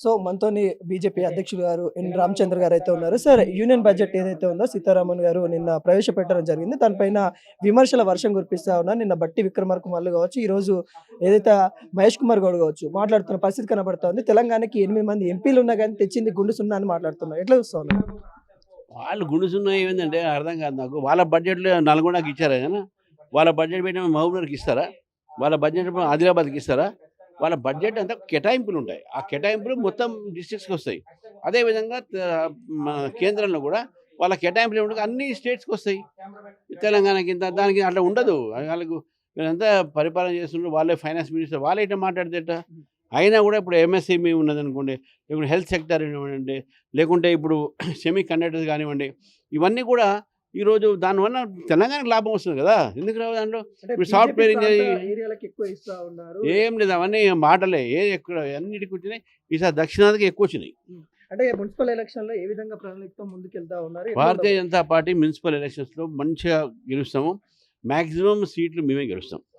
So మనతోని BJP అధ్యక్షులు గారు రామచంద్ర గారు అయితే ఉన్నారు. సార్, యూనియన్ బడ్జెట్ ఏదైతే ఉందో సీతారామన్ గారు నిన్న ప్రవేశపెట్టడం జరిగింది. దానిపైన విమర్శల వర్షం కురిపిస్తా ఉన్నారు. నిన్న బట్టి విక్రమార్క మల్లు కావచ్చు, ఈరోజు ఏదైతే మహేష్ కుమార్ గౌడ్ కావచ్చు మాట్లాడుతున్న పరిస్థితి కనబడుతోంది. తెలంగాణకి 8 మంది ఎంపీలు ఉన్నా గానీ తెచ్చింది గుండు సున్నా అని మాట్లాడుతున్నారు. ఎట్లా చూస్తా ఉన్నారు? వాళ్ళు గుండుసున్న ఏమైందంటే అర్థం కాదు నాకు. వాళ్ళ బడ్జెట్‌లో నల్గొండకి ఇచ్చారా ఏదైనా? వాళ్ళ బడ్జెట్ పెట్టిన మహబూబ్‌నగర్‌కి ఇస్తారా? వాళ్ళ బడ్జెట్ ఆదిలాబాద్‌కి ఇస్తారా? వాళ్ళ బడ్జెట్ అంతా కేటాయింపులుంటాయి. ఆ కేటాయింపులు మొత్తం డిస్ట్రిక్ట్స్‌కొస్తాయి. అదేవిధంగా మన కేంద్రంలో గూడా వాళ్ళ కేటాయింపులు ఏముంటాయి అన్ని స్టేట్స్‌కొస్తాయి. తెలంగాణకి ఇంత, దానికి అట్లా ఉండదు. వాళ్ళకు వీళ్ళంతా పరిపాలన చేస్తుండ్రు. వాళ్ళే ఫైనాన్స్ మినిస్టర్. వాళ్ళే ఇట్లా మాట్లాడితే ఎట్టా? అయినా గూడా ఇప్పుడు ఎంఎస్ఎంఈ ఉన్నదనుకోండి, లేకుంటే హెల్త్ సెక్టార్ ఇవ్వండి, లేకుంటే ఇప్పుడు సెమీ కండక్టర్స్ కానివ్వండి, ఇవన్నీ కూడా ఈరోజు దానివల్ల తెలంగాణకు లాభం వస్తుంది కదా! ఎందుకు రావు దాంట్లో? అంటే ఇప్పుడు బీజేపీ సాఫ్ట్‌వేర్ ప్రాంత ఇంజినీరింగ్ ఏరియాలకు ఎక్కువ ఇస్తా ఉన్నారు. ఏం లేదు. అవన్నీ మాటలే. ఎక్కడ అన్నిటికి వచ్చినాయి. ఈసారి దక్షిణాదికి ఎక్కువొచ్చినాయి. అంటే మున్సిపల్ ఎలక్షన్‌లో ఏ విధంగా ప్రణాళికతో ముందుకెళ్తా ఉన్నారు? ఎట్లా భారతీయ ఉండబోతుంది? జనతా పార్టీ మున్సిపల్ ఎలక్షన్స్‌లో మంచిగా గెలుస్తాము. మాక్సిమం సీట్లు మేమే గెలుస్తాం.